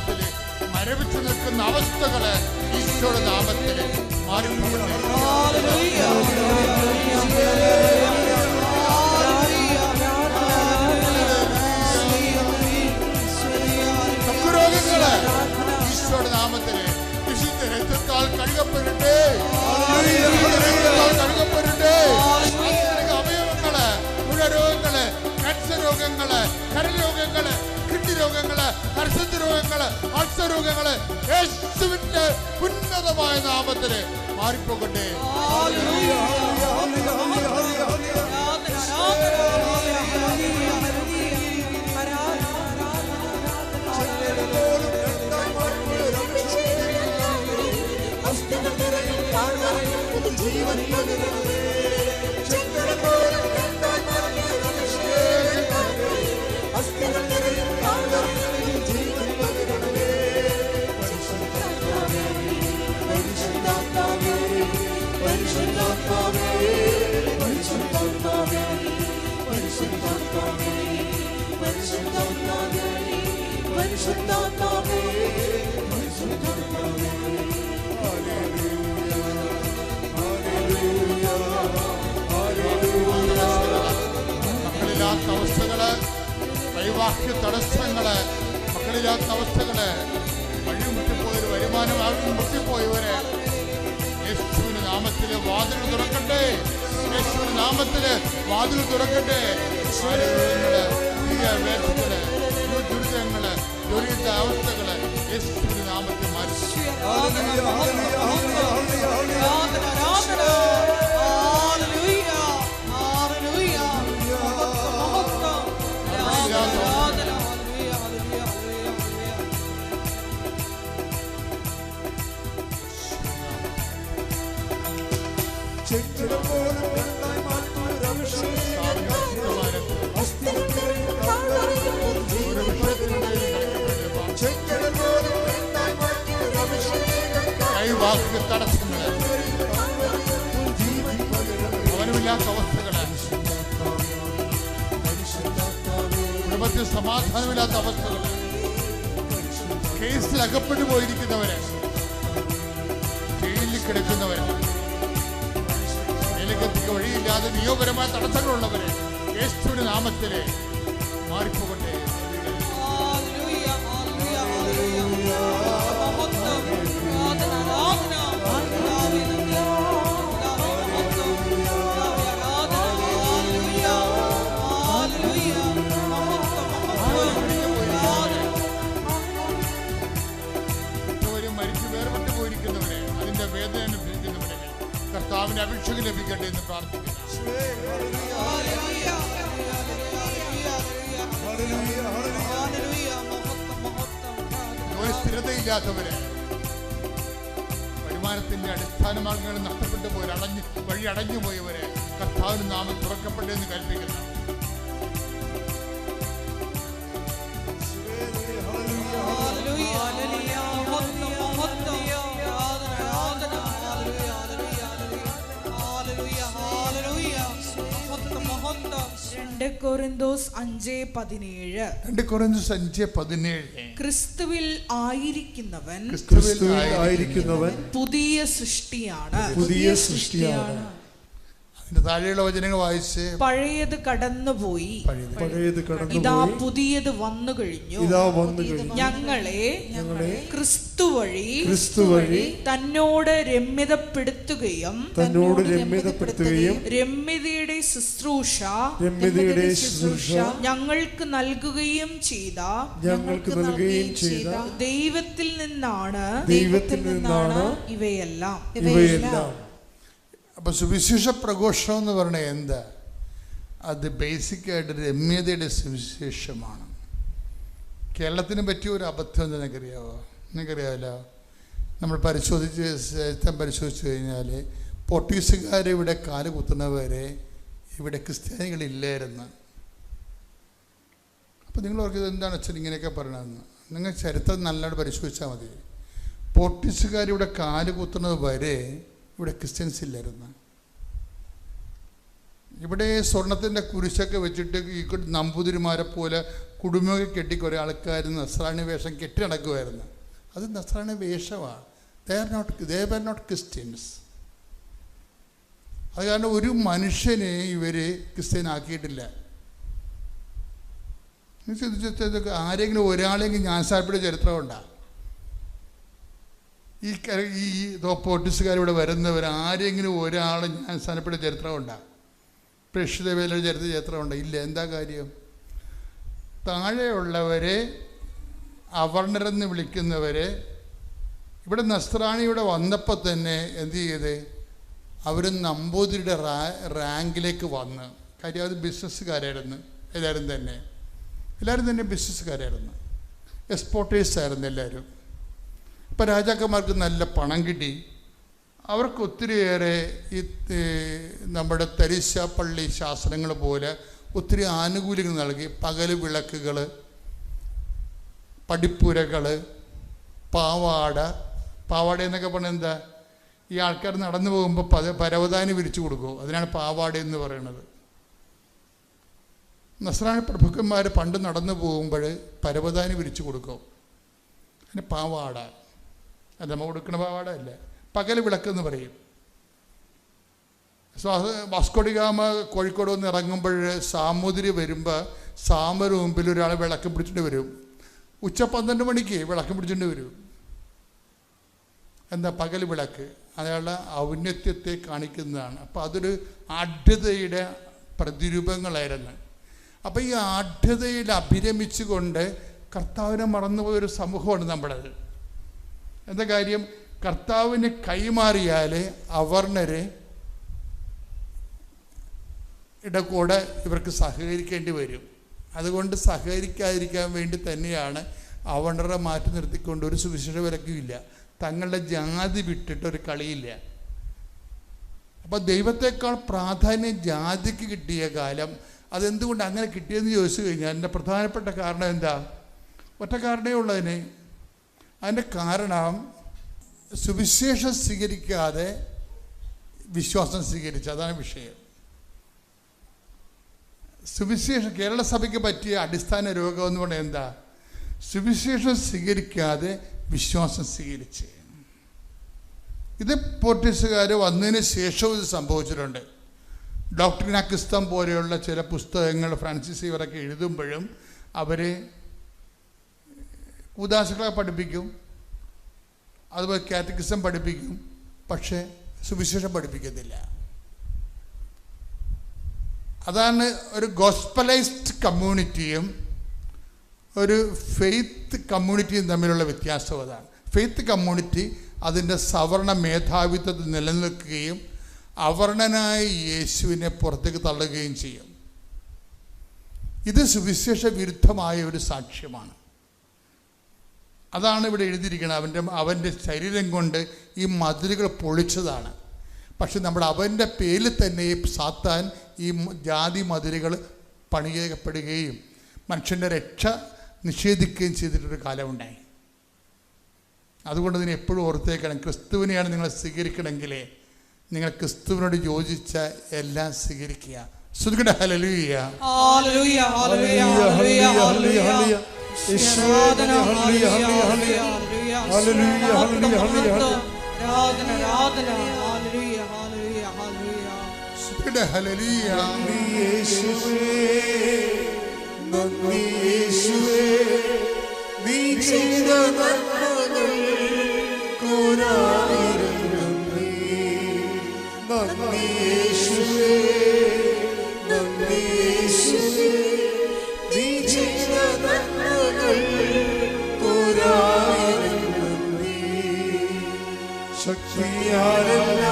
നാമത്തില് മരവിച്ചു നിൽക്കുന്ന അവസ്ഥകള് ഈശോയുടെ നാമത്തില് മാറിപ്പോകട്ടെ. രോഗങ്ങള് ഈശോയുടെ നാമത്തില് വിശുദ്ധ രക്തത്താൽ കഴുകപ്പെടട്ടെ. കഴുകപ്പെടട്ടെ. അവയവങ്ങള്, മുഴരോഗങ്ങള്, ക്യാൻസർ രോഗങ്ങള്, കരരോഗങ്ങള്, കിഡ്നി രോഗങ്ങള്, അർശത്ത് രോഗങ്ങള്, അൾസർ രോഗങ്ങള് യേശുവിന്റെ ഉന്നതമായ നാമത്തില് മാറിപ്പോകട്ടെ. മക്കളില്ലാത്ത അവസ്ഥകള്, വൈവാഹിക തടസ്സങ്ങള്, മക്കളില്ലാത്ത അവസ്ഥകള്, വഴി മുട്ടിപ്പോയവര്, വരുമാനം മുട്ടിപ്പോയവര് യേശുവിന്റെ നാമത്തില് വാതിൽ തുറക്കട്ടെ. യേശുവിന്റെ നാമത്തില് വാതിൽ തുറക്കട്ടെ. ദുരിതങ്ങള്, ദുരിത അവസ്ഥകള് യേശുവിന്റെ നാമത്തിൽ മാറ്റി. വൈവാഹിക തടസ്സങ്ങള്, ഭവനമില്ലാത്ത അവസ്ഥകള്, കുടുംബത്തിൽ സമാധാനമില്ലാത്ത അവസ്ഥകള്, കേസിൽ അകപ്പെട്ടു പോയിരിക്കുന്നവര്, ജയിലിൽ കിടക്കുന്നവര്, മേലക്കെത്തിക്ക് വഴിയില്ലാതെ നിയമപരമായ തടസ്സങ്ങളുള്ളവര് യേശുവിന്റെ നാമത്തില് മാറിപ്പോകട്ടെ. മരിച്ചു വേർപെട്ടു പോയിരിക്കുന്നവരെ, അതിന്റെ വേദന അനുഭവിക്കുന്നവരെ കർത്താവിന്റെ അഭിഷേകം ലഭിക്കട്ടെ എന്ന് പ്രാർത്ഥിക്കുന്നു. സ്ഥിരതയില്ലാത്തവര്, വരുമാനത്തിന്റെ അടിസ്ഥാന മാർഗങ്ങൾ നഷ്ടപ്പെട്ടു പോയവർ, വഴി അടഞ്ഞു പോയവരെ കർത്താവിന്റെ നാമം തുറക്കപ്പെട്ടെ എന്ന് കൽപ്പിക്കുന്നു. കൊരിന്തോസ് 5:17 ക്രിസ്തുവിൽ ആയിരിക്കുന്നവൻ പുതിയ സൃഷ്ടിയാണ്. അതിന്റെ താഴെയുള്ള വചനങ്ങൾ വായിച്ച്, പഴയത് കടന്നുപോയി, ഇതാ പുതിയത് വന്നു കഴിഞ്ഞു. ഞങ്ങളെ ക്രിസ്തു വഴി തന്നോട് രമ്യതപ്പെടുത്തുകയും രമ്യതയുടെ ശുശ്രൂഷ ഞങ്ങൾക്ക് നൽകുകയും ചെയ്ത ദൈവത്തിൽ നിന്നാണ് ഇവയെല്ലാം. അപ്പൊ സുവിശേഷ പ്രഘോഷം എന്ന് പറഞ്ഞാൽ എന്താ? അത് ബേസിക്കായിട്ട് രമ്യതയുടെ സുവിശേഷമാണ്. കേരളത്തിന് പറ്റിയ ഒരു അബദ്ധം നിങ്ങൾക്കറിയാമല്ലോ. നമ്മൾ പരിശോധിച്ചു കഴിഞ്ഞാൽ പോർട്ടുഗീസുകാരിവിടെ കാല് കുത്തുന്നവരെ ഇവിടെ ക്രിസ്ത്യാനികളില്ലായിരുന്നു. അപ്പോൾ നിങ്ങൾ ഓർക്കുന്നത് എന്താണ് അച്ഛൻ ഇങ്ങനെയൊക്കെ പറയണമെന്ന്? നിങ്ങൾ ചരിത്രം നല്ലതായിട്ട് പരിശോധിച്ചാൽ മതി. പോർട്ടുഗീസുകാരിവിടെ കാല് കുത്തുന്നത് വരെ ഇവിടെ ക്രിസ്ത്യൻസ് ഇല്ലായിരുന്നു. ഇവിടെ സ്വർണത്തിൻ്റെ കുരിശൊക്കെ വെച്ചിട്ട് ഈ നമ്പൂതിരിമാരെ പോലെ കുടുംബമൊക്കെ കെട്ടി കുറേ ആൾക്കാർ നസ്രാണി വേഷം കെട്ടി നടക്കുമായിരുന്നു. അത് നസ്രാണി വേഷമാണ്. ദേ വർ നോട്ട് ക്രിസ്ത്യൻസ്. അത് കാരണം ഒരു മനുഷ്യനെ ഇവർ ക്രിസ്ത്യനാക്കിയിട്ടില്ല. ആരെങ്കിലും ഒരാളെങ്കിലും ജ്ഞാനസ്നാനപ്പെടുന്ന ചരിത്രമുണ്ടോ? ഈ പോർട്ടുഗീസുകാർ ഇവിടെ വരുന്നവർ ആരെങ്കിലും ഒരാൾ ജ്ഞാനസ്നാനപ്പെടുന്ന ചരിത്രമുണ്ടോ? പ്രേക്ഷിതവേലയുടെ ചരിത്രമുണ്ടോ? ഇല്ല. എന്താ കാര്യം? താഴെയുള്ളവരെ അവർണരെന്ന് വിളിക്കുന്നവരെ ഇവിടെ നസ്രാണി ഇവിടെ വന്നപ്പോൾ തന്നെ എന്ത് ചെയ്ത് അവർ നമ്പൂതിരിയുടെ റാങ്കിലേക്ക് വന്ന്. കാര്യം അത് ബിസിനസ്സുകാരായിരുന്നു. എല്ലാവരും തന്നെ ബിസിനസ്സുകാരായിരുന്നു. എക്സ്പോർട്ടേഴ്സ് ആയിരുന്നു എല്ലാവരും. ഇപ്പം രാജാക്കന്മാർക്ക് നല്ല പണം കിട്ടി. അവർക്ക് ഒത്തിരിയേറെ ഈ നമ്മുടെ തരിശാപ്പള്ളി ശാസ്ത്രങ്ങൾ പോലെ ഒത്തിരി ആനുകൂല്യങ്ങൾ നൽകി. പകൽ വിളക്കുകൾ, പടിപ്പുരകൾ, പാവാട എന്നൊക്കെ പറഞ്ഞാൽ എന്താ? ഈ ആൾക്കാർ നടന്നു പോകുമ്പോൾ പരവതാനി വിരിച്ചു കൊടുക്കും. അതിനാണ് പാവാട എന്ന് പറയുന്നത്. നസ്രാണി പ്രഭുക്കന്മാർ പണ്ട് നടന്നു പോകുമ്പോൾ പരവതാനി വിരിച്ചു കൊടുക്കും. അതിന് പാവാട. അത് നമ്മൾ കൊടുക്കുന്ന പാവാട അല്ല, പകൽ വിളക്കെന്ന് പറയും. വാസ്കോഡിഗാമ കോഴിക്കോട് വന്ന് ഇറങ്ങുമ്പോൾ സാമൂതിരി വരുമ്പോൾ സാമര് മുമ്പിൽ ഒരാൾ വിളക്ക് പിടിച്ചിട്ട് വരും. ഉച്ച 12 മണിക്ക് വിളക്ക് പിടിച്ചിട്ട് വരും. എന്താ? പകൽ വിളക്ക്. അയാളുടെ ഔന്നത്യത്തെ കാണിക്കുന്നതാണ്. അപ്പോൾ അതൊരു ആഢ്യതയുടെ പ്രതിരൂപങ്ങളായിരുന്നു. അപ്പോൾ ഈ ആഢ്യതയിൽ അഭിരമിച്ചുകൊണ്ട് കർത്താവിനെ മറന്നുപോയൊരു സമൂഹമാണ് നമ്മുടേത്. എന്താ കാര്യം? കർത്താവിന് കൈമാറിയാൽ അവർണരെ കൂടെ ഇവർക്ക് സഹകരിക്കേണ്ടി വരും. അതുകൊണ്ട് സഹകരിക്കാതിരിക്കാൻ വേണ്ടി തന്നെയാണ് അവർണരെ മാറ്റി നിർത്തിക്കൊണ്ട് ഒരു സുവിശേഷ വിലക്കുമില്ല. തങ്ങളുടെ ജാതി വിട്ടിട്ടൊരു കളിയില്ല. അപ്പോൾ ദൈവത്തെക്കാൾ പ്രാധാന്യം ജാതിക്ക് കിട്ടിയ കാലം. അതെന്തുകൊണ്ട് അങ്ങനെ കിട്ടിയെന്ന് ചോദിച്ചു കഴിഞ്ഞാൽ എൻ്റെ പ്രധാനപ്പെട്ട കാരണം എന്താ? ഒറ്റ കാരണമേ ഉള്ളതിന്. അതിൻ്റെ കാരണം സുവിശേഷം സ്വീകരിക്കാതെ വിശ്വാസം സ്വീകരിച്ചു. അതാണ് വിഷയം. സുവിശേഷം കേരള സഭയ്ക്ക് പറ്റിയ അടിസ്ഥാന രോഗം എന്ന് പറഞ്ഞാൽ എന്താ? സുവിശേഷം സ്വീകരിക്കാതെ വിശ്വാസം സ്വീകരിച്ച്. ഇത് പോർട്ടുഗീസുകാർ വന്നതിന് ശേഷവും ഇത് സംഭവിച്ചിട്ടുണ്ട്. ഡോക്ടറിന ക്രിസ്തം പോലെയുള്ള ചില പുസ്തകങ്ങൾ ഫ്രാൻസിസ് ഇവരൊക്കെ എഴുതുമ്പോഴും അവർ കൂദാശകളെ പഠിപ്പിക്കും, അതുപോലെ കാറ്റക്കിസം പഠിപ്പിക്കും, പക്ഷേ സുവിശേഷം പഠിപ്പിക്കത്തില്ല. അതാണ് ഒരു ഗോസ്പലൈസ്ഡ് കമ്മ്യൂണിറ്റിയും ഒരു ഫെയ്ത്ത് കമ്മ്യൂണിറ്റിയും തമ്മിലുള്ള വ്യത്യാസം. അതാണ് ഫെയ്ത്ത് കമ്മ്യൂണിറ്റി അതിൻ്റെ സവർണ മേധാവിത്വത്തിൽ നിലനിൽക്കുകയും അവർണനായ യേശുവിനെ പുറത്തേക്ക് തള്ളുകയും ചെയ്യും. ഇത് സുവിശേഷ വിരുദ്ധമായ ഒരു സാക്ഷ്യമാണ്. അതാണ് ഇവിടെ എഴുതിയിരിക്കുന്നത്. അവൻ്റെ ശരീരം കൊണ്ട് ഈ മതിലുകൾ പൊളിച്ചതാണ്. പക്ഷെ അവൻ്റെ പേരിൽ തന്നെ സാത്താൻ ഈ ജാതി മതിലുകൾ പണിയപ്പെടുകയും മനുഷ്യൻ്റെ രക്ഷ നിഷേധിക്കുകയും ചെയ്തിട്ടൊരു കാലമുണ്ടായി. അതുകൊണ്ട് ഇതിനെ എപ്പോഴും ഓർത്തേക്കണം. ക്രിസ്തുവിനെയാണ് നിങ്ങൾ സ്വീകരിക്കണമെങ്കിൽ നിങ്ങൾ ക്രിസ്തുവിനോട് യോജിച്ച എല്ലാം സ്വീകരിക്കുക. ശ്രുതികട hallelujah, hallelujah, hallelujah, hallelujah, hallelujah, ആരാധന, ഹല്ലേലൂയ, ഹല്ലേലൂയ, ഹല്ലേലൂയ, ഹല്ലേലൂയ, ആരാധന, ആരാധന, ഹല്ലേലൂയ, ഹല്ലേലൂയ, ഹല്ലേലൂയ, ശ്രുതികട ഹല്ലേലൂയ. യേശുവേ നന്ദി, യേശുവേ നീ ചെയ്ത നന്മകൾ കോരായിരം നന്ദി. നന്ദി യേശുവേ, നന്ദി യേശുവേ നീ ചെയ്ത നന്മകൾ കോരായിരം നന്ദി. ശക്തിയാലല്ല,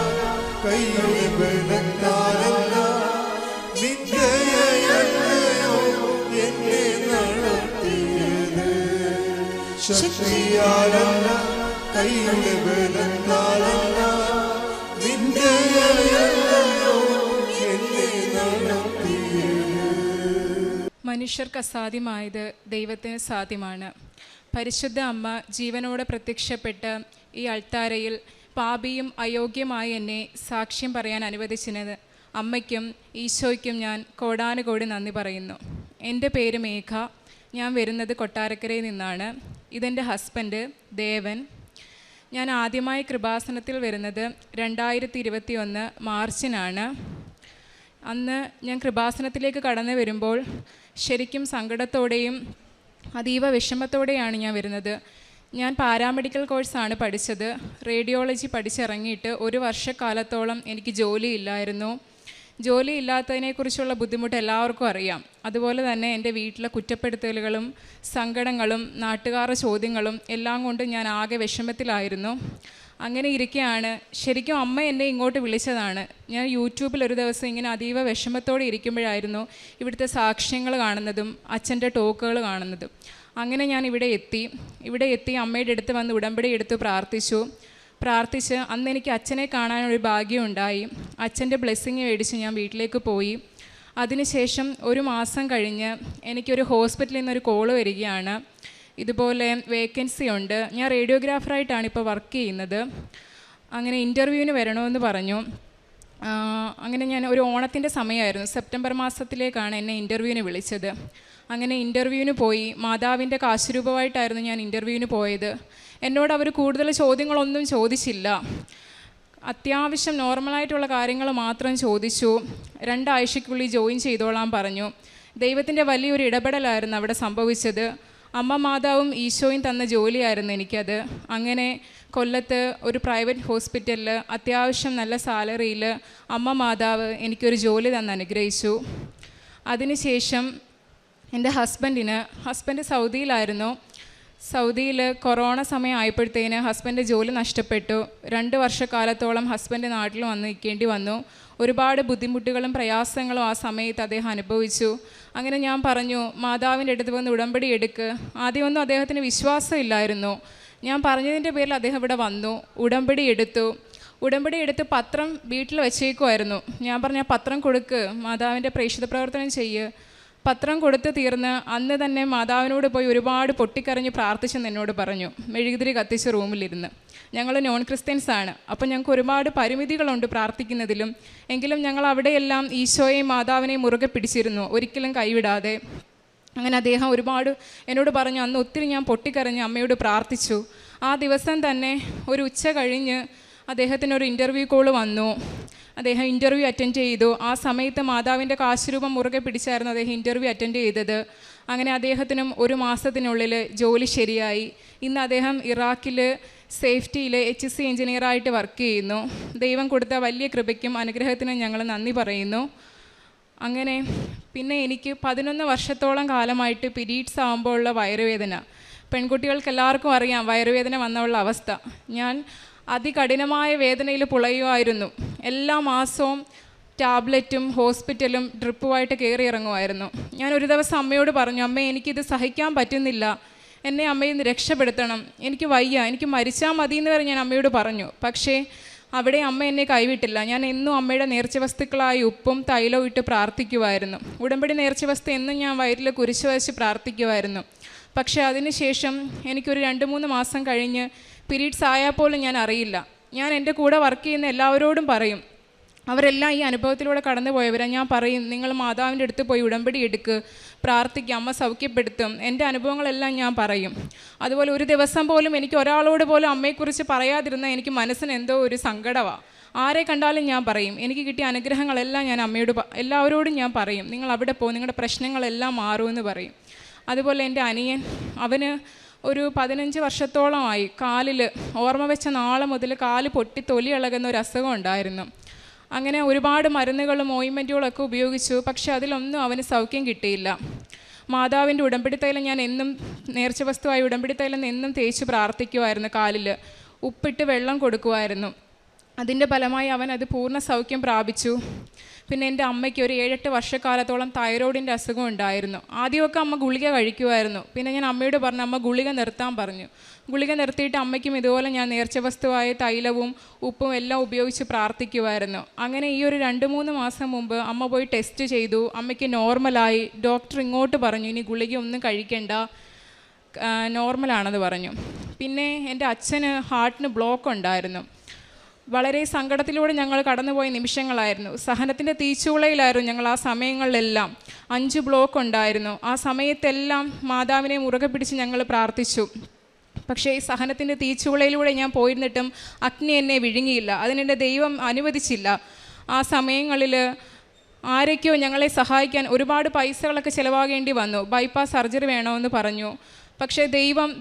കൈയുടെ ബലത്താലല്ല, നിന്ദയല്ലയോ എന്നെ നടത്തിയത്. ശക്തിയാലല്ല, കൈയുടെ ബലത്താലല്ല, നിന്ദയല്ലയോ എന്നെ നടത്തിയത്. മനുഷ്യർക്ക് അസാധ്യമായത് ദൈവത്തിന് സാധ്യമാണ്. പരിശുദ്ധ അമ്മ ജീവനോടെ പ്രത്യക്ഷപ്പെട്ട് ഈ അൾത്താരയിൽ പാപിയും അയോഗ്യമായ എന്നെ സാക്ഷ്യം പറയാൻ അനുവദിച്ചിരുന്നത് അമ്മയ്ക്കും ഈശോയ്ക്കും ഞാൻ കോടാനുകോടി നന്ദി പറയുന്നു. എൻ്റെ പേര് മേഘ. ഞാൻ വരുന്നത് കൊട്ടാരക്കരയിൽ നിന്നാണ്. ഇതെൻ്റെ ഹസ്ബൻഡ് ദേവൻ. ഞാൻ ആദ്യമായി കൃപാസനത്തിൽ വരുന്നത് 2021 മാർച്ചിനാണ്. അന്ന് ഞാൻ കൃപാസനത്തിലേക്ക് കടന്നു വരുമ്പോൾ ശരിക്കും സങ്കടത്തോടെയും അതീവ വിഷമത്തോടെയാണ് ഞാൻ വരുന്നത്. ഞാൻ പാരാമെഡിക്കൽ കോഴ്സാണ് പഠിച്ചത്. റേഡിയോളജി പഠിച്ചിറങ്ങിയിട്ട് 1 വർഷക്കാലത്തോളം എനിക്ക് ജോലിയില്ലായിരുന്നു. ജോലി ഇല്ലാത്തതിനെക്കുറിച്ചുള്ള ബുദ്ധിമുട്ട് എല്ലാവർക്കും അറിയാം. അതുപോലെ തന്നെ എൻ്റെ വീട്ടിലെ കുറ്റപ്പെടുത്തലുകളും സങ്കടങ്ങളും നാട്ടുകാരുടെ ചോദ്യങ്ങളും എല്ലാം കൊണ്ട് ഞാൻ ആകെ വിഷമത്തിലായിരുന്നു. അങ്ങനെ ഇരിക്കുകയാണ് ശരിക്കും അമ്മ എന്നെ ഇങ്ങോട്ട് വിളിച്ചതാണ്. ഞാൻ യൂട്യൂബിൽ ഒരു ദിവസം ഇങ്ങനെ അതീവ വിഷമത്തോടെ ഇരിക്കുമ്പോഴായിരുന്നു ഇവിടുത്തെ സാക്ഷ്യങ്ങൾ കാണുന്നതും അച്ഛൻ്റെ ടോക്കുകൾ കാണുന്നതും. അങ്ങനെ ഞാൻ ഇവിടെ എത്തി അമ്മയുടെ അടുത്ത് വന്ന് ഉടമ്പടി എടുത്ത് പ്രാർത്ഥിച്ച് അന്ന് എനിക്ക് അച്ഛനെ കാണാനൊരു ഭാഗ്യം ഉണ്ടായി. അച്ഛൻ്റെ ബ്ലെസ്സിങ് മേടിച്ച് ഞാൻ വീട്ടിലേക്ക് പോയി. അതിനുശേഷം 1 മാസം കഴിഞ്ഞ് എനിക്കൊരു ഹോസ്പിറ്റലിൽ നിന്നൊരു കോള് വരികയാണ്. ഇതുപോലെ വേക്കൻസി ഉണ്ട്, ഞാൻ റേഡിയോഗ്രാഫറായിട്ടാണ് ഇപ്പോൾ വർക്ക് ചെയ്യുന്നത്, അങ്ങനെ ഇൻ്റർവ്യൂവിന് വരണമെന്ന് പറഞ്ഞു. അങ്ങനെ ഞാൻ ഒരു ഓണത്തിൻ്റെ സമയമായിരുന്നു, സെപ്റ്റംബർ മാസത്തിലേക്കാണ് എന്നെ ഇൻ്റർവ്യൂവിന് വിളിച്ചത്. അങ്ങനെ ഇൻ്റർവ്യൂവിന് പോയി. മാതാവിൻ്റെ കാശുരൂപമായിട്ടായിരുന്നു ഞാൻ ഇൻ്റർവ്യൂവിന് പോയത്. എന്നോട് അവർ കൂടുതൽ ചോദ്യങ്ങളൊന്നും ചോദിച്ചില്ല. അത്യാവശ്യം നോർമലായിട്ടുള്ള കാര്യങ്ങൾ മാത്രം ചോദിച്ചു. 2 ആഴ്ചയ്ക്കുള്ളിൽ ജോയിൻ ചെയ്തോളാൻ പറഞ്ഞു. ദൈവത്തിൻ്റെ വലിയൊരു ഇടപെടലായിരുന്നു അവിടെ സംഭവിച്ചത്. അമ്മ മാതാവും ഈശോയും തന്ന ജോലിയായിരുന്നു എനിക്കത്. അങ്ങനെ കൊല്ലത്ത് ഒരു പ്രൈവറ്റ് ഹോസ്പിറ്റലിൽ അത്യാവശ്യം നല്ല സാലറിയിൽ അമ്മ മാതാവ് എനിക്കൊരു ജോലി തന്ന് അനുഗ്രഹിച്ചു. അതിനുശേഷം എൻ്റെ ഹസ്ബൻഡ് സൗദിയിലായിരുന്നു. സൗദിയിൽ കൊറോണ സമയം ആയപ്പോഴത്തേന് ഹസ്ബൻഡ് ജോലി നഷ്ടപ്പെട്ടു. 2 വർഷക്കാലത്തോളം ഹസ്ബൻഡ് നാട്ടിൽ വന്ന് നിൽക്കേണ്ടി വന്നു. ഒരുപാട് ബുദ്ധിമുട്ടുകളും പ്രയാസങ്ങളും ആ സമയത്ത് അദ്ദേഹം അനുഭവിച്ചു. അങ്ങനെ ഞാൻ പറഞ്ഞു, മാതാവിൻ്റെ അടുത്ത് വന്ന് ഉടമ്പടി എടുക്ക്. ആദ്യമൊന്നും അദ്ദേഹത്തിന് വിശ്വാസമില്ലായിരുന്നു. ഞാൻ പറഞ്ഞതിൻ്റെ പേരിൽ അദ്ദേഹം ഇവിടെ വന്നു, ഉടമ്പടി എടുത്ത് പത്രം വീട്ടിൽ വെച്ചേക്കുമായിരുന്നു. ഞാൻ പറഞ്ഞ പത്രം കൊടുക്ക്, മാതാവിൻ്റെ പ്രേക്ഷിത പ്രവർത്തനം ചെയ്യ്. പത്രം കൊടുത്ത് തീർന്ന് അന്ന് തന്നെ മാതാവിനോട് പോയി ഒരുപാട് പൊട്ടിക്കരഞ്ഞ് പ്രാർത്ഥിച്ചെന്ന് എന്നോട് പറഞ്ഞു. മെഴുകുതിരി കത്തിച്ച് റൂമിലിരുന്ന്. ഞങ്ങൾ നോൺ ക്രിസ്ത്യൻസാണ്, അപ്പം ഞങ്ങൾക്ക് ഒരുപാട് പരിമിതികളുണ്ട് പ്രാർത്ഥിക്കുന്നതിലും. എങ്കിലും ഞങ്ങൾ അവിടെയെല്ലാം ഈശോയെയും മാതാവിനെയും മുറുകെ പിടിച്ചിരുന്നു, ഒരിക്കലും കൈവിടാതെ. അങ്ങനെ അദ്ദേഹം ഒരുപാട് എന്നോട് പറഞ്ഞു. അന്ന് ഒത്തിരി ഞാൻ പൊട്ടിക്കരഞ്ഞ് അമ്മയോട് പ്രാർത്ഥിച്ചു. ആ ദിവസം തന്നെ ഒരു ഉച്ച കഴിഞ്ഞ് അദ്ദേഹത്തിനൊരു ഇൻ്റർവ്യൂ കോള് വന്നു. അദ്ദേഹം ഇൻ്റർവ്യൂ അറ്റൻഡ് ചെയ്തു. ആ സമയത്ത് മാതാവിൻ്റെ കാശുരൂപം മുറുകെ പിടിച്ചായിരുന്നു അദ്ദേഹം ഇൻ്റർവ്യൂ അറ്റൻഡ് ചെയ്തത്. അങ്ങനെ അദ്ദേഹത്തിനും 1 മാസത്തിനുള്ളിൽ ജോലി ശരിയായി. ഇന്ന് അദ്ദേഹം ഇറാഖിൽ സേഫ്റ്റിയിൽ HC എഞ്ചിനീയറായിട്ട് വർക്ക് ചെയ്യുന്നു. ദൈവം കൊടുത്ത വലിയ കൃപയ്ക്കും അനുഗ്രഹത്തിനും ഞങ്ങൾ നന്ദി പറയുന്നു. അങ്ങനെ പിന്നെ എനിക്ക് 11 വർഷത്തോളം കാലമായിട്ട് പീരീഡ്സ് ആകുമ്പോൾ ഉള്ള വയറുവേദന, പെൺകുട്ടികൾക്ക് എല്ലാവർക്കും അറിയാം വയറുവേദന വന്നുള്ള അവസ്ഥ. ഞാൻ അതികഠിനമായ വേദനയിൽ പുളയുമായിരുന്നു. എല്ലാ മാസവും ടാബ്ലറ്റും ഹോസ്പിറ്റലും ഡ്രിപ്പുമായിട്ട് കയറി ഇറങ്ങുമായിരുന്നു. ഞാൻ ഒരു ദിവസം അമ്മയോട് പറഞ്ഞു, അമ്മേ എനിക്കിത് സഹിക്കാൻ പറ്റുന്നില്ല, എന്നെ അമ്മയിൽ നിന്ന് രക്ഷപ്പെടുത്തണം, എനിക്ക് വയ്യ, എനിക്ക് മരിച്ചാൽ മതി എന്ന് വരെ ഞാൻ അമ്മയോട് പറഞ്ഞു. പക്ഷേ അവിടെ അമ്മ എന്നെ കൈവിട്ടില്ല. ഞാൻ എന്നും അമ്മയുടെ നേർച്ച വസ്തുക്കളായി ഉപ്പും തൈലവും ഇട്ട് പ്രാർത്ഥിക്കുമായിരുന്നു. ഉടമ്പടി നേർച്ച വസ്തു എന്നും ഞാൻ വയറ്റിൽ കുരിശ് വച്ച് പ്രാർത്ഥിക്കുമായിരുന്നു. പക്ഷേ അതിനുശേഷം എനിക്കൊരു 2-3 മാസം കഴിഞ്ഞ് പീരീഡ്സ് ആയാൽ പോലും ഞാൻ അറിയില്ല. ഞാൻ എൻ്റെ കൂടെ വർക്ക് ചെയ്യുന്ന എല്ലാവരോടും പറയും, അവരെല്ലാം ഈ അനുഭവത്തിലൂടെ കടന്നു പോയവരാണ്. ഞാൻ പറയും, നിങ്ങൾ മാതാവിൻ്റെ അടുത്ത് പോയി ഉടമ്പടി എടുക്ക്, പ്രാർത്ഥിക്കുക, അമ്മ സൗഖ്യപ്പെടുത്തും. എൻ്റെ അനുഭവങ്ങളെല്ലാം ഞാൻ പറയും. അതുപോലെ ഒരു ദിവസം പോലും എനിക്ക് ഒരാളോട് പോലും അമ്മയെക്കുറിച്ച് പറയാതിരുന്ന എനിക്ക് മനസ്സിന് എന്തോ ഒരു സങ്കടമാണ്. ആരെ കണ്ടാലും ഞാൻ പറയും. എനിക്ക് കിട്ടിയ അനുഗ്രഹങ്ങളെല്ലാം ഞാൻ അമ്മയോട് എല്ലാവരോടും ഞാൻ പറയും, നിങ്ങൾ അവിടെ പോകും, നിങ്ങളുടെ പ്രശ്നങ്ങളെല്ലാം മാറുമെന്ന് പറയും. അതുപോലെ എൻ്റെ അനിയൻ, അവന് ഒരു 15 വർഷത്തോളമായി കാലിൽ ഓർമ്മ വെച്ച നാളെ മുതൽ കാല് പൊട്ടി തൊലി ഇളകുന്ന ഒരു അസുഖം ഉണ്ടായിരുന്നു. അങ്ങനെ ഒരുപാട് മരുന്നുകളും ഓയിൻമെൻറ്റുകളൊക്കെ ഉപയോഗിച്ചു. പക്ഷേ അതിലൊന്നും അവന് സൗഖ്യം കിട്ടിയില്ല. മാതാവിൻ്റെ ഉടമ്പടി തൈലം ഞാൻ എന്നും നേർച്ച വസ്തുവായി ഉടമ്പടി തൈലം എന്നും തേച്ച് പ്രാർത്ഥിക്കുമായിരുന്നു. കാലിൽ ഉപ്പിട്ട് വെള്ളം കൊടുക്കുമായിരുന്നു. അതിൻ്റെ ഫലമായി അവൻ അത് പൂർണ്ണ സൗഖ്യം പ്രാപിച്ചു. പിന്നെ എൻ്റെ അമ്മയ്ക്ക് ഒരു 7-8 വർഷക്കാലത്തോളം തൈറോയിഡിൻ്റെ അസുഖം ഉണ്ടായിരുന്നു. ആദ്യമൊക്കെ അമ്മ ഗുളിക കഴിക്കുമായിരുന്നു. പിന്നെ ഞാൻ അമ്മയോട് പറഞ്ഞു, അമ്മ ഗുളിക നിർത്താൻ പറഞ്ഞു. ഗുളിക നിർത്തിയിട്ട് അമ്മയ്ക്കും ഇതുപോലെ ഞാൻ നേർച്ച വസ്തുവായ തൈലവും ഉപ്പും എല്ലാം ഉപയോഗിച്ച് പ്രാർത്ഥിക്കുമായിരുന്നു. അങ്ങനെ ഈ ഒരു 2-3 മാസം മുമ്പ് അമ്മ പോയി ടെസ്റ്റ് ചെയ്തു. അമ്മയ്ക്ക് നോർമലായി. ഡോക്ടർ ഇങ്ങോട്ട് പറഞ്ഞു, ഇനി ഗുളിക ഒന്നും കഴിക്കണ്ട, നോർമലാണെന്ന് പറഞ്ഞു. പിന്നെ എൻ്റെ അച്ഛന് ഹാർട്ടിന് ബ്ലോക്ക് ഉണ്ടായിരുന്നു. വളരെ സങ്കടത്തിലൂടെ ഞങ്ങൾ കടന്നുപോയ നിമിഷങ്ങളായിരുന്നു. സഹനത്തിൻ്റെ തീച്ചൂളയിലായിരുന്നു ഞങ്ങൾ ആ സമയങ്ങളിലെല്ലാം. 5 ബ്ലോക്ക് ഉണ്ടായിരുന്നു. ആ സമയത്തെല്ലാം മാതാവിനെ മുറുകെ പിടിച്ച് ഞങ്ങൾ പ്രാർത്ഥിച്ചു. പക്ഷേ ഈ സഹനത്തിൻ്റെ തീച്ചൂളയിലൂടെ ഞാൻ പോയിരുന്നിട്ടും അഗ്നി എന്നെ വിഴുങ്ങിയില്ല. അതിനെൻ്റെ ദൈവം അനുവദിച്ചില്ല. ആ സമയങ്ങളിൽ ആരൊക്കെയോ ഞങ്ങളെ സഹായിക്കാൻ ഒരുപാട് പൈസകളൊക്കെ ചിലവാകേണ്ടി വന്നു. ബൈപ്പാസ് സർജറി വേണമെന്ന് പറഞ്ഞു. പക്ഷേ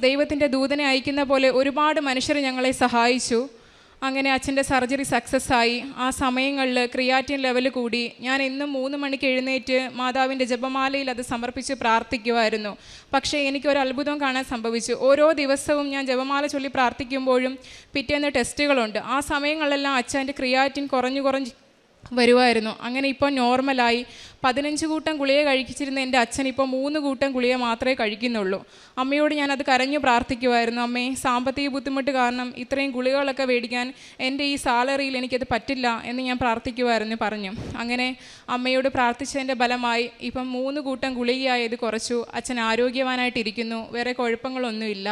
ദൈവത്തിൻ്റെ ദൂതനെ അയക്കുന്ന പോലെ ഒരുപാട് മനുഷ്യർ ഞങ്ങളെ സഹായിച്ചു. അങ്ങനെ അച്ഛൻ്റെ സർജറി സക്സസ് ആയി. ആ സമയങ്ങളിൽ ക്രിയാറ്റിൻ ലെവൽ കൂടി. ഞാൻ എന്നും 3 മണിക്ക് എഴുന്നേറ്റ് മാതാവിൻ്റെ ജപമാലയിൽ അത് സമർപ്പിച്ച് പ്രാർത്ഥിക്കുമായിരുന്നു. പക്ഷേ എനിക്കൊരു അത്ഭുതം കാണാൻ സംഭവിച്ചു. ഓരോ ദിവസവും ഞാൻ ജപമാല ചൊല്ലി പ്രാർത്ഥിക്കുമ്പോഴും പിറ്റേന്ന് ടെസ്റ്റുകളുണ്ട്. ആ സമയങ്ങളിലെല്ലാം അച്ഛൻ്റെ ക്രിയാറ്റിൻ കുറഞ്ഞു വരുമായിരുന്നു. അങ്ങനെ ഇപ്പോൾ നോർമലായി. 15 കൂട്ടം ഗുളിക കഴിച്ചിരുന്ന എൻ്റെ അച്ഛൻ ഇപ്പോൾ 3 കൂട്ടം ഗുളിക മാത്രമേ കഴിക്കുന്നുള്ളൂ. അമ്മയോട് ഞാനത് കരഞ്ഞു പ്രാർത്ഥിക്കുമായിരുന്നു. അമ്മേ, സാമ്പത്തിക ബുദ്ധിമുട്ട് കാരണം ഇത്രയും ഗുളികകളൊക്കെ മേടിക്കാൻ എൻ്റെ ഈ സാലറിയിൽ എനിക്കത് പറ്റില്ല എന്ന് ഞാൻ പ്രാർത്ഥിക്കുമായിരുന്നു പറഞ്ഞു. അങ്ങനെ അമ്മയോട് പ്രാർത്ഥിച്ചതിൻ്റെ ഫലമായി ഇപ്പം 3 കൂട്ടം ഗുളികയായത് കുറച്ചു. അച്ഛൻ ആരോഗ്യവാനായിട്ടിരിക്കുന്നു. വേറെ കുഴപ്പങ്ങളൊന്നുമില്ല.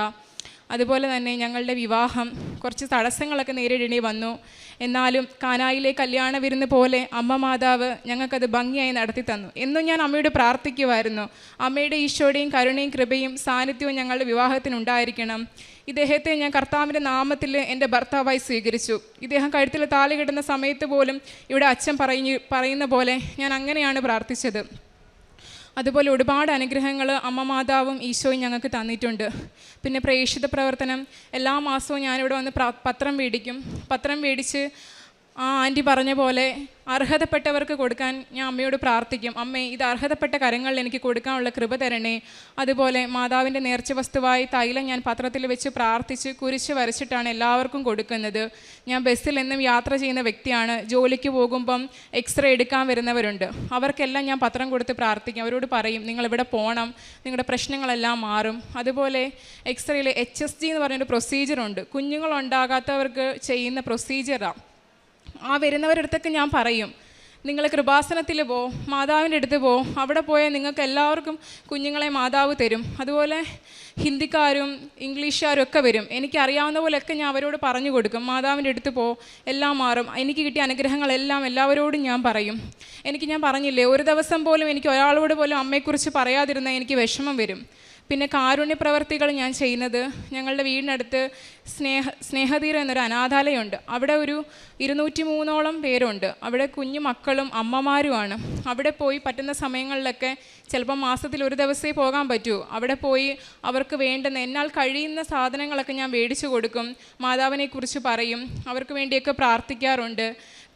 അതുപോലെ തന്നെ ഞങ്ങളുടെ വിവാഹം കുറച്ച് തടസ്സങ്ങളൊക്കെ നേരിടേണ്ടി വന്നു. എന്നാലും കാനായിലെ കല്യാണ വിരുന്ന് പോലെ അമ്മ മാതാവ് ഞങ്ങൾക്കത് ഭംഗിയായി നടത്തി തന്നു. എന്നും ഞാൻ അമ്മയോട് പ്രാർത്ഥിക്കുമായിരുന്നു, അമ്മയുടെ ഈശോയുടെയും കരുണയും കൃപയും സാന്നിധ്യവും ഞങ്ങളുടെ വിവാഹത്തിനുണ്ടായിരിക്കണം. ഇദ്ദേഹത്തെ ഞാൻ കർത്താവിൻ്റെ നാമത്തിൽ എൻ്റെ ഭർത്താവായി സ്വീകരിച്ചു. ഇദ്ദേഹം കഴുത്തിൽ താലി കെട്ടുന്ന സമയത്ത് പോലും ഇവിടെ അച്ഛൻ പറയുന്ന പോലെ ഞാൻ അങ്ങനെയാണ് പ്രാർത്ഥിച്ചത്. അതുപോലെ ഒരുപാട് അനുഗ്രഹങ്ങൾ അമ്മ മാതാവും ഈശോയും ഞങ്ങൾക്ക് തന്നിട്ടുണ്ട്. പിന്നെ പ്രേക്ഷിത പ്രവർത്തനം എല്ലാ മാസവും ഞാനിവിടെ വന്ന് പത്രം മേടിക്കും. പത്രം മേടിച്ച് ആ ആൻറ്റി പറഞ്ഞ പോലെ അർഹതപ്പെട്ടവർക്ക് കൊടുക്കാൻ ഞാൻ അമ്മയോട് പ്രാർത്ഥിക്കും. അമ്മേ, ഇത് അർഹതപ്പെട്ട കരങ്ങളിൽ എനിക്ക് കൊടുക്കാനുള്ള കൃപ തരണേ. അതുപോലെ മാതാവിൻ്റെ നേർച്ച വസ്തുവായി തൈലം ഞാൻ പത്രത്തിൽ വെച്ച് പ്രാർത്ഥിച്ച് കുരിശ് വരച്ചിട്ടാണ് എല്ലാവർക്കും കൊടുക്കുന്നത്. ഞാൻ ബസ്സിൽ എന്നും യാത്ര ചെയ്യുന്ന വ്യക്തിയാണ്. ജോലിക്ക് പോകുമ്പം എക്സ്റേ എടുക്കാൻ വരുന്നവരുണ്ട്. അവർക്കെല്ലാം ഞാൻ പത്രം കൊടുത്ത് പ്രാർത്ഥിക്കും. അവരോട് പറയും, നിങ്ങളിവിടെ പോകണം, നിങ്ങളുടെ പ്രശ്നങ്ങളെല്ലാം മാറും. അതുപോലെ എക്സ്റേയിൽ HSG എന്ന് പറഞ്ഞൊരു പ്രൊസീജിയറുണ്ട്. കുഞ്ഞുങ്ങളുണ്ടാകാത്തവർക്ക് ചെയ്യുന്ന പ്രൊസീജിയറാണ്. ആ വരുന്നവരടുത്തൊക്കെ ഞാൻ പറയും, നിങ്ങൾ കൃപാസനത്തിൽ പോ, മാതാവിൻ്റെ അടുത്ത് പോ, അവിടെ പോയാൽ നിങ്ങൾക്ക് എല്ലാവർക്കും കുഞ്ഞുങ്ങളെ മാതാവ് തരും. അതുപോലെ ഹിന്ദിക്കാരും ഇംഗ്ലീഷുകാരും ഒക്കെ വരും. എനിക്കറിയാവുന്ന പോലെയൊക്കെ ഞാൻ അവരോട് പറഞ്ഞു കൊടുക്കും, മാതാവിൻ്റെ അടുത്ത് പോ, എല്ലാം മാറും. എനിക്ക് കിട്ടിയ അനുഗ്രഹങ്ങളെല്ലാം എല്ലാവരോടും ഞാൻ പറയും. ഞാൻ പറഞ്ഞില്ലേ, ഒരു ദിവസം പോലും എനിക്ക് ഒരാളോട് പോലും അമ്മയെക്കുറിച്ച് പറയാതിരുന്നാൽ എനിക്ക് വിഷമം വരും. പിന്നെ കാരുണ്യ പ്രവർത്തികൾ ഞാൻ ചെയ്യുന്നത്, ഞങ്ങളുടെ വീടിനടുത്ത് സ്നേഹതീരം എന്നൊരു അനാഥാലയമുണ്ട്. അവിടെ ഒരു 203ഓളം പേരുണ്ട്. അവിടെ കുഞ്ഞു മക്കളും അമ്മമാരുമാണ്. അവിടെ പോയി പറ്റുന്ന സമയങ്ങളിലൊക്കെ, ചിലപ്പോൾ മാസത്തിൽ ഒരു ദിവസമേ പോകാൻ പറ്റൂ, അവിടെ പോയി അവർക്ക് വേണ്ടുന്ന എന്നാൽ കഴിയുന്ന സാധനങ്ങളൊക്കെ ഞാൻ മേടിച്ചു കൊടുക്കും. മാതാവിനെക്കുറിച്ച് പറയും, അവർക്ക് വേണ്ടിയൊക്കെ പ്രാർത്ഥിക്കാറുണ്ട്.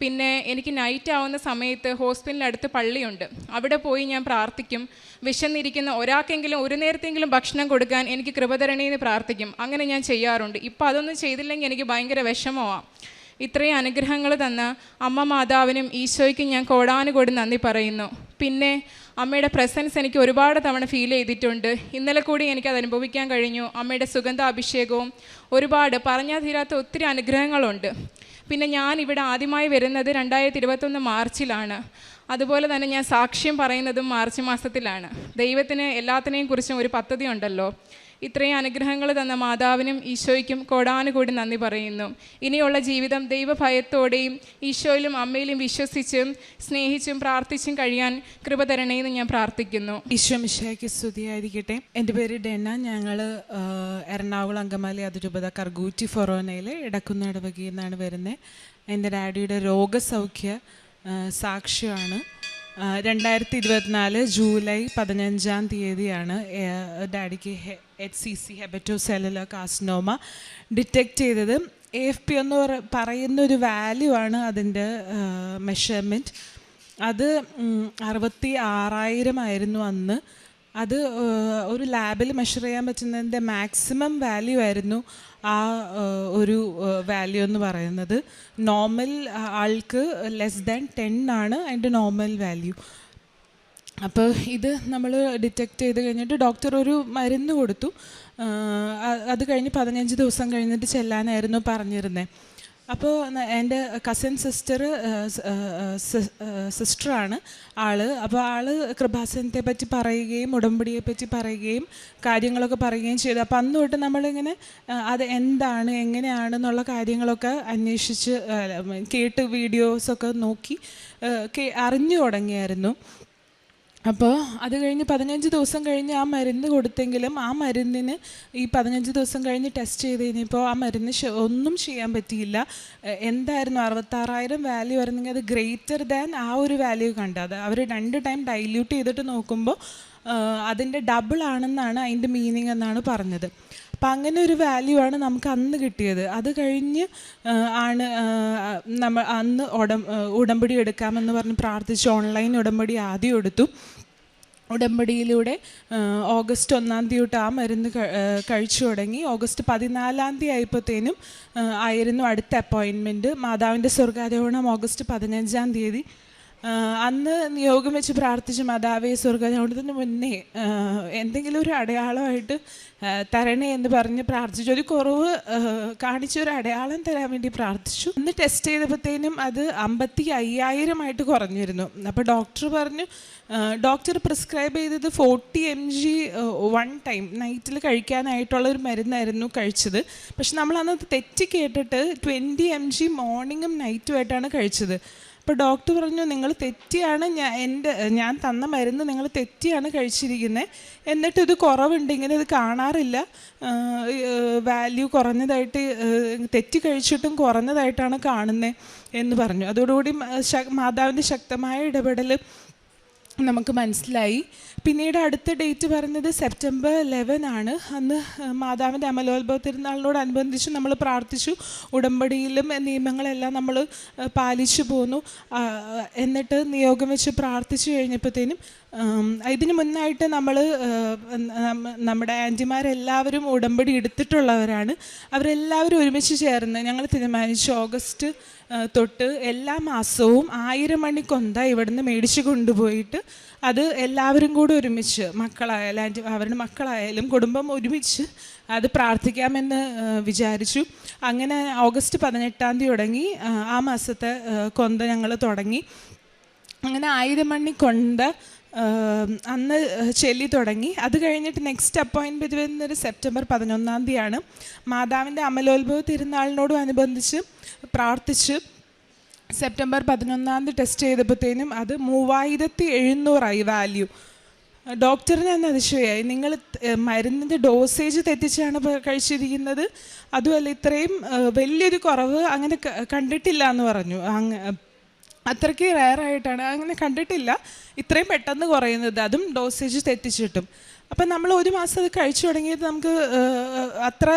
പിന്നെ എനിക്ക് നൈറ്റ് ആവുന്ന സമയത്ത് ഹോസ്പിറ്റലിനടുത്ത് പള്ളിയുണ്ട്, അവിടെ പോയി ഞാൻ പ്രാർത്ഥിക്കും. വിശന്നിരിക്കുന്ന ഒരാൾക്കെങ്കിലും ഒരു നേരത്തെങ്കിലും ഭക്ഷണം കൊടുക്കാൻ എനിക്ക് കൃപ തരണേന്ന് പ്രാർത്ഥിക്കും. അങ്ങനെ ഞാൻ ചെയ്യാറുണ്ട്. ഇപ്പം അതൊന്നും ചെയ്തില്ലെങ്കിൽ എനിക്ക് ഭയങ്കര വിഷമമാണ്. ഇത്രയും അനുഗ്രഹങ്ങൾ തന്ന അമ്മ മാതാവിനും ഈശോയ്ക്കും ഞാൻ കോടാനുകോടി നന്ദി പറയുന്നു. പിന്നെ അമ്മയുടെ പ്രസൻസ് എനിക്ക് ഒരുപാട് തവണ ഫീൽ ചെയ്തിട്ടുണ്ട്. ഇന്നലെ കൂടി എനിക്കത് അനുഭവിക്കാൻ കഴിഞ്ഞു. അമ്മയുടെ സുഗന്ധ അഭിഷേകവും ഒരുപാട് പറഞ്ഞാൽ തീരാത്ത ഒത്തിരി അനുഗ്രഹങ്ങളുണ്ട്. പിന്നെ ഞാൻ ഇവിടെ ആദ്യമായി വരുന്നത് 2021 മാർച്ചിലാണ്. അതുപോലെ തന്നെ ഞാൻ സാക്ഷ്യം പറയുന്നതും മാർച്ച് മാസത്തിലാണ്. ദൈവത്തിന് എല്ലാത്തിനെയും കുറിച്ചും ഒരു പദ്ധതി ഉണ്ടല്ലോ. ഇത്രയും അനുഗ്രഹങ്ങൾ തന്ന മാതാവിനും ഈശോയ്ക്കും കോടാനുകൂടി നന്ദി പറയുന്നു. ഇനിയുള്ള ജീവിതം ദൈവഭയത്തോടെയും ഈശോയിലും അമ്മയിലും വിശ്വസിച്ചും സ്നേഹിച്ചും പ്രാർത്ഥിച്ചും കഴിയാൻ കൃപ തരണേന്ന് ഞാൻ പ്രാർത്ഥിക്കുന്നു. ഈശോ മിശിഹായ്ക്ക് സ്തുതിയായിരിക്കട്ടെ. എൻ്റെ പേര് ഡെന്ന. ഞങ്ങൾ എറണാകുളം അങ്കമാലി അതിരൂപത കർഗൂറ്റി ഫൊറോനയിൽ ഇടക്കുന്ന ഇടവകയിൽ നിന്നാണ് വരുന്നത്. എൻ്റെ ഡാഡിയുടെ രോഗസൗഖ്യ സാക്ഷ്യമാണ്. 2024 ജൂലൈ 15-ാം തീയതിയാണ് ഡാഡിക്ക് HCC ഹെപ്പറ്റോസെല്ലുലാർ കാർസിനോമ ഡിറ്റക്റ്റ് ചെയ്തത്. AFP എന്ന് പറയുന്നൊരു വാല്യൂ ആണ് അതിൻ്റെ മെഷർമെൻറ്റ്. അത് 66,000 ആയിരുന്നു അന്ന്. അത് ഒരു ലാബിൽ മെഷർ ചെയ്യാൻ പറ്റുന്നതിൻ്റെ മാക്സിമം വാല്യൂ ആയിരുന്നു ആ ഒരു വാല്യൂ എന്ന് പറയുന്നത്. നോർമൽ ആൾക്ക് ലെസ് ദാൻ 10 ആണ് അതിൻ്റെ നോർമൽ വാല്യൂ. അപ്പോൾ ഇത് നമ്മൾ ഡിറ്റക്റ്റ് ചെയ്ത് കഴിഞ്ഞിട്ട് ഡോക്ടർ ഒരു മരുന്ന് കൊടുത്തു. അത് കഴിഞ്ഞ് 15 ദിവസം കഴിഞ്ഞിട്ട് ചെല്ലാനായിരുന്നു പറഞ്ഞിരുന്നത്. അപ്പോൾ എൻ്റെ കസിൻ സിസ്റ്ററാണ് ആള്. അപ്പോൾ ആള് കൃപാസനത്തെ പറ്റി പറയുകയും ഉടമ്പടിയെ പറ്റി പറയുകയും കാര്യങ്ങളൊക്കെ പറയുകയും ചെയ്തു. അപ്പോൾ അന്ന് തൊട്ട് നമ്മളിങ്ങനെ അത് എന്താണ് എങ്ങനെയാണെന്നുള്ള കാര്യങ്ങളൊക്കെ അന്വേഷിച്ച് കേട്ട് വീഡിയോസൊക്കെ നോക്കി അറിഞ്ഞു തുടങ്ങിയായിരുന്നു. അപ്പോൾ അത് കഴിഞ്ഞ് 15 ദിവസം കഴിഞ്ഞ് ആ മരുന്ന് കൊടുത്തെങ്കിലും ആ മരുന്നിന് ഈ 15 ദിവസം കഴിഞ്ഞ് ടെസ്റ്റ് ചെയ്ത് കഴിഞ്ഞപ്പോൾ ആ മരുന്ന് ഒന്നും ചെയ്യാൻ പറ്റിയില്ല. എന്തായിരുന്നു 66,000 വാല്യൂ വരുന്നെങ്കിൽ അത് ഗ്രേറ്റർ ദാൻ ആ ഒരു വാല്യൂ കണ്ടത്. അവർ 2 ടൈം ഡൈല്യൂട്ട് ചെയ്തിട്ട് നോക്കുമ്പോൾ അതിൻ്റെ ഡബിൾ ആണെന്നാണ് അതിൻ്റെ മീനിങ് എന്നാണ് പറഞ്ഞത്. അപ്പം അങ്ങനെ ഒരു വാല്യൂ ആണ് നമുക്ക് അന്ന് കിട്ടിയത്. അത് കഴിഞ്ഞ് ആണ് നമ്മൾ അന്ന് ഉടമ്പടി എടുക്കാമെന്ന് പറഞ്ഞ് പ്രാർത്ഥിച്ച് ഓൺലൈൻ ഉടമ്പടി ആദ്യം എടുത്തു. ഉടമ്പടിയിലൂടെ ഓഗസ്റ്റ് 1 തൊട്ട് ആ മരുന്ന് കഴിച്ചു തുടങ്ങി. ഓഗസ്റ്റ് 14 ആയപ്പോഴത്തേനും ആയിരുന്നു അടുത്ത അപ്പോയിൻമെൻറ്റ്. മാതാവിൻ്റെ സ്വർഗാരോഹണം ഓഗസ്റ്റ് 15 അന്ന് നിയോഗം വെച്ച് പ്രാർത്ഥിച്ച് മാതാവേ സ്വർഗാരോഹണത്തിന് മുന്നേ എന്തെങ്കിലും ഒരു അടയാളമായിട്ട് തരണേ എന്ന് പറഞ്ഞ് പ്രാർത്ഥിച്ചു. ഒരു കുറവ് കാണിച്ചൊരു അടയാളം തരാൻ വേണ്ടി പ്രാർത്ഥിച്ചു. അന്ന് ടെസ്റ്റ് ചെയ്തപ്പോഴത്തേനും അത് 55,000 കുറഞ്ഞിരുന്നു. അപ്പോൾ ഡോക്ടർ പറഞ്ഞു, ഡോക്ടർ പ്രിസ്ക്രൈബ് ചെയ്തത് 40 mg 1 ടൈം നൈറ്റിൽ കഴിക്കാനായിട്ടുള്ള ഒരു മരുന്നായിരുന്നു കഴിച്ചത്. പക്ഷെ നമ്മളന്ന് തെറ്റി കേട്ടിട്ട് 20 mg മോർണിംഗും നൈറ്റുമായിട്ടാണ് കഴിച്ചത്. അപ്പോൾ ഡോക്ടർ പറഞ്ഞു, നിങ്ങൾ തെറ്റിയാണ്, ഞാൻ തന്ന മരുന്ന് നിങ്ങൾ തെറ്റിയാണ് കഴിച്ചിരിക്കുന്നത്, എന്നിട്ട് ഇത് കുറവുണ്ട്, ഇങ്ങനെ ഇത് കാണാറില്ല, വാല്യൂ കുറഞ്ഞതായിട്ട് തെറ്റി കഴിച്ചിട്ടും കുറഞ്ഞതായിട്ടാണ് കാണുന്നത് എന്ന് പറഞ്ഞു. അതോടുകൂടി മാതാവിൻ്റെ ശക്തമായ ഇടപെടൽ നമുക്ക് മനസ്സിലായി. പിന്നീട് അടുത്ത ഡേറ്റ് പറയുന്നത് സെപ്റ്റംബർ 11 ആണ്. അന്ന് മാതാവിൻ്റെ അമലോത്ഭവ തിരുനാളിനോടനുബന്ധിച്ച് നമ്മൾ പ്രാർത്ഥിച്ചു. ഉടമ്പടിയിലും നിയമങ്ങളെല്ലാം നമ്മൾ പാലിച്ചു പോന്നു. എന്നിട്ട് നിയോഗം വെച്ച് പ്രാർത്ഥിച്ചു കഴിഞ്ഞപ്പോഴത്തേനും ഇതിന് മുന്നായിട്ട് നമ്മുടെ ആൻറ്റിമാരെല്ലാവരും ഉടമ്പടി എടുത്തിട്ടുള്ളവരാണ്. അവരെല്ലാവരും ഒരുമിച്ച് ചേർന്ന് ഞങ്ങൾ തീരുമാനിച്ചു ഓഗസ്റ്റ് തൊട്ട് എല്ലാ മാസവും 1000 മണി കൊന്ത ഇവിടുന്ന് മേടിച്ച് കൊണ്ടുപോയിട്ട് അത് എല്ലാവരും കൂടി ഒരുമിച്ച് മക്കളായാലും അവരുടെ മക്കളായാലും കുടുംബം ഒരുമിച്ച് അത് പ്രാർത്ഥിക്കാമെന്ന് വിചാരിച്ചു. അങ്ങനെ ഓഗസ്റ്റ് 18 തുടങ്ങി ആ മാസത്തെ കൊന്ത ഞങ്ങൾ തുടങ്ങി. അങ്ങനെ 1000 മണി കൊന്ത അന്ന് ചെല്ലി തുടങ്ങി. അത് കഴിഞ്ഞിട്ട് നെക്സ്റ്റ് അപ്പോയിൻമെൻറ്റ് വരുന്നത് സെപ്റ്റംബർ 11 മാതാവിൻ്റെ അമലോത്ഭവ തിരുനാളിനോടും അനുബന്ധിച്ച് പ്രാർത്ഥിച്ച് സെപ്റ്റംബർ 11 ടെസ്റ്റ് ചെയ്തപ്പോഴത്തേനും അത് 3700 വാല്യൂ. ഡോക്ടറിന് തന്നെ അതിശയമായി, നിങ്ങൾ മരുന്നിൻ്റെ ഡോസേജ് തെറ്റിച്ചാണ് കഴിച്ചിരിക്കുന്നത്, അതുമല്ല ഇത്രയും വലിയൊരു കുറവ് അങ്ങനെ കണ്ടിട്ടില്ല എന്ന് പറഞ്ഞു. അത്രയ്ക്ക് റെയറായിട്ടാണ്, അങ്ങനെ കണ്ടിട്ടില്ല ഇത്രയും പെട്ടെന്ന് കുറയുന്നത്, അതും ഡോസേജ് തെറ്റിച്ചിട്ടും. അപ്പം നമ്മൾ 1 മാസം അത് കഴിച്ചു തുടങ്ങിയത് നമുക്ക് അത്ര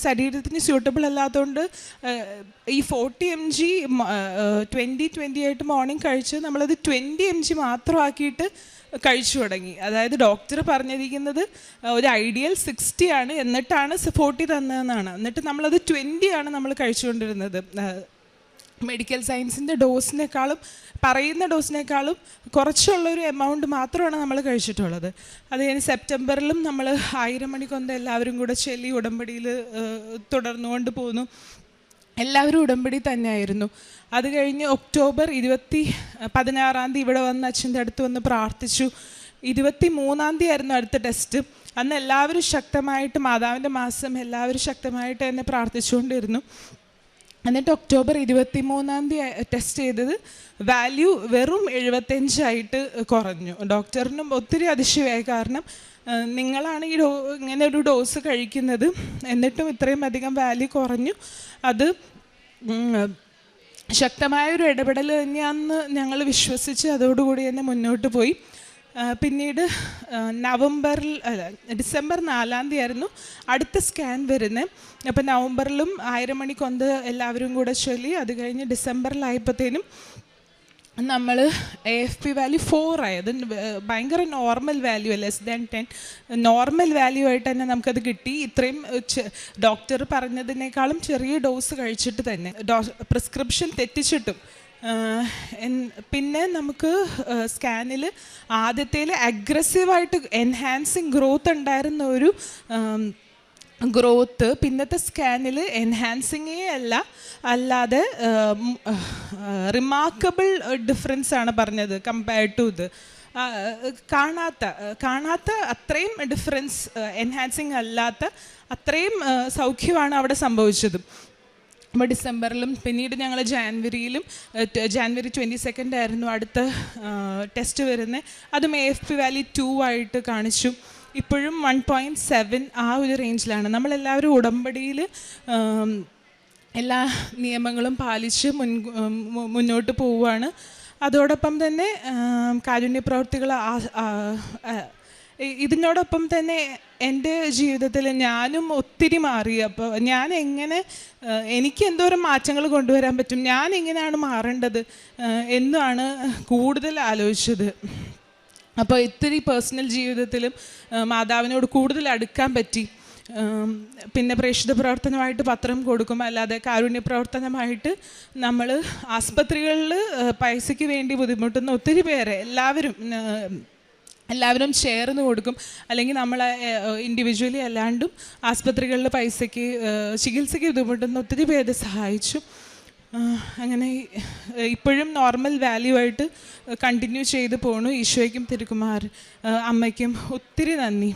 ശരീരത്തിന് സ്യൂട്ടബിൾ അല്ലാത്തതുകൊണ്ട് ഈ 40 mg 20 ആയിട്ട് മോർണിംഗ് കഴിച്ച് നമ്മളത് 20 mg മാത്രമാക്കിയിട്ട് കഴിച്ചു തുടങ്ങി. അതായത് ഡോക്ടർ പറഞ്ഞിരിക്കുന്നത് ഒരു ഐഡിയൽ 60 ആണ്, എന്നിട്ടാണ് 40 തന്നതെന്നാണ്. എന്നിട്ട് നമ്മളത് 20 ആണ് നമ്മൾ കഴിച്ചുകൊണ്ടിരുന്നത്. മെഡിക്കൽ സയൻസിൻ്റെ ഡോസിനേക്കാളും പറയുന്ന ഡോസിനേക്കാളും കുറച്ചുള്ളൊരു എമൗണ്ട് മാത്രമാണ് നമ്മൾ കഴിച്ചിട്ടുള്ളത്. അത് കഴിഞ്ഞ് സെപ്റ്റംബറിലും നമ്മൾ 1000 മണി കൊന്ത എല്ലാവരും കൂടെ ചൊല്ലി ഉടമ്പടിയിൽ തുടർന്നുകൊണ്ട് പോന്നു. എല്ലാവരും ഉടമ്പടി തന്നെയായിരുന്നു. അത് കഴിഞ്ഞ് ഒക്ടോബർ 16 ഇവിടെ വന്ന് അച്ഛൻ്റെ അടുത്ത് വന്ന് പ്രാർത്ഥിച്ചു. 23 ആയിരുന്നു അടുത്ത ടെസ്റ്റ്. അന്ന് എല്ലാവരും ശക്തമായിട്ട് മാതാവിൻ്റെ മാസം എല്ലാവരും ശക്തമായിട്ട് തന്നെ പ്രാർത്ഥിച്ചുകൊണ്ടിരുന്നു. എന്നിട്ട് ഒക്ടോബർ 23 ടെസ്റ്റ് ചെയ്തത് വാല്യൂ വെറും 75 കുറഞ്ഞു. ഡോക്ടറിനും ഒത്തിരി അതിശയമായി, കാരണം നിങ്ങളാണ് ഇങ്ങനെ ഒരു ഡോസ് കഴിക്കുന്നത് എന്നിട്ടും ഇത്രയും അധികം വാല്യൂ കുറഞ്ഞു. അത് ശക്തമായൊരു ഇടപെടൽ തന്നെയാണെന്ന് ഞങ്ങൾ വിശ്വസിച്ച് അതോടുകൂടി തന്നെ മുന്നോട്ട് പോയി. പിന്നീട് ഡിസംബർ 4 ആയിരുന്നു അടുത്ത സ്കാൻ വരുന്നത്. അപ്പോൾ നവംബറിലും 1000 മണി കൊന്ത എല്ലാവരും കൂടെ ചൊല്ലി. അത് കഴിഞ്ഞ് ഡിസംബറിലായപ്പോഴത്തേനും നമ്മൾ AFP വാല്യൂ 4 ആയി. അത് ഭയങ്കര normal value, less than 10 normal value ആയിട്ട് തന്നെ നമുക്കത് കിട്ടി. ഇത്രയും ഡോക്ടർ പറഞ്ഞതിനേക്കാളും ചെറിയ ഡോസ് കഴിച്ചിട്ട് തന്നെ, പ്രിസ്ക്രിപ്ഷൻ തെറ്റിച്ചിട്ടും. പിന്നെ നമുക്ക് സ്കാനിൽ ആദ്യത്തേൽ അഗ്രസീവായിട്ട് എൻഹാൻസിങ് ഗ്രോത്ത് ഉണ്ടായിരുന്ന ഒരു ഗ്രോത്ത് പിന്നത്തെ സ്കാനിൽ എൻഹാൻസിങ്ങേ അല്ല, അല്ലാതെ റിമാർക്കബിൾ ഡിഫറൻസ് ആണ് പറഞ്ഞത് കമ്പയർഡ് ടു ഇത്. കാണാത്ത അത്രയും ഡിഫറൻസ്, എൻഹാൻസിങ് അല്ലാത്ത അത്രയും സൗഖ്യമാണ് അവിടെ സംഭവിച്ചത്. അപ്പോൾ ഡിസംബറിലും പിന്നീട് ഞങ്ങൾ ജാനുവരി 22 ആയിരുന്നു അടുത്ത ടെസ്റ്റ് വരുന്നത്. അതും AFP വാല്യൂ 2 ആയിട്ട് കാണിച്ചു. ഇപ്പോഴും 1.7 ആ ഒരു റേഞ്ചിലാണ്. നമ്മളെല്ലാവരും ഉടമ്പടിയിൽ എല്ലാ നിയമങ്ങളും പാലിച്ച് മുന്നോട്ട് പോവുകയാണ്. അതോടൊപ്പം തന്നെ കാരുണ്യ പ്രവർത്തികൾ ഇതിനോടൊപ്പം തന്നെ എൻ്റെ ജീവിതത്തിൽ ഞാനും ഒത്തിരി മാറി. അപ്പോൾ ഞാൻ എങ്ങനെ എനിക്ക് എന്തോരം മാറ്റങ്ങൾ കൊണ്ടുവരാൻ പറ്റും, ഞാൻ എങ്ങനെയാണ് മാറേണ്ടത് എന്നാണ് കൂടുതൽ ആലോചിച്ചത്. അപ്പോൾ ഇത്തിരി പേഴ്സണൽ ജീവിതത്തിലും മാതാവിനോട് കൂടുതൽ അടുക്കാൻ പറ്റി. പിന്നെ പ്രേക്ഷിത പ്രവർത്തനമായിട്ട് പത്രം കൊടുക്കും, അല്ലാതെ കാരുണ്യ പ്രവർത്തനമായിട്ട് നമ്മൾ ആസ്പത്രികളിൽ പൈസയ്ക്ക് വേണ്ടി ബുദ്ധിമുട്ടുന്ന ഒത്തിരി പേരെ എല്ലാവരും ചേർന്ന് കൊടുക്കും. അല്ലെങ്കിൽ നമ്മൾ ഇൻഡിവിജ്വലി അല്ലാണ്ടും ആസ്പത്രികളിൽ പൈസയ്ക്ക് ചികിത്സയ്ക്ക് ബുദ്ധിമുട്ടുന്ന ഒത്തിരി പേരെ സഹായിച്ചു. അങ്ങനെ ഇപ്പോഴും നോർമൽ വാല്യൂ ആയിട്ട് കണ്ടിന്യൂ ചെയ്ത് പോണു. ഈശോയ്ക്കും തിരുക്കുമാർ അമ്മയ്ക്കും ഒത്തിരി നന്ദി.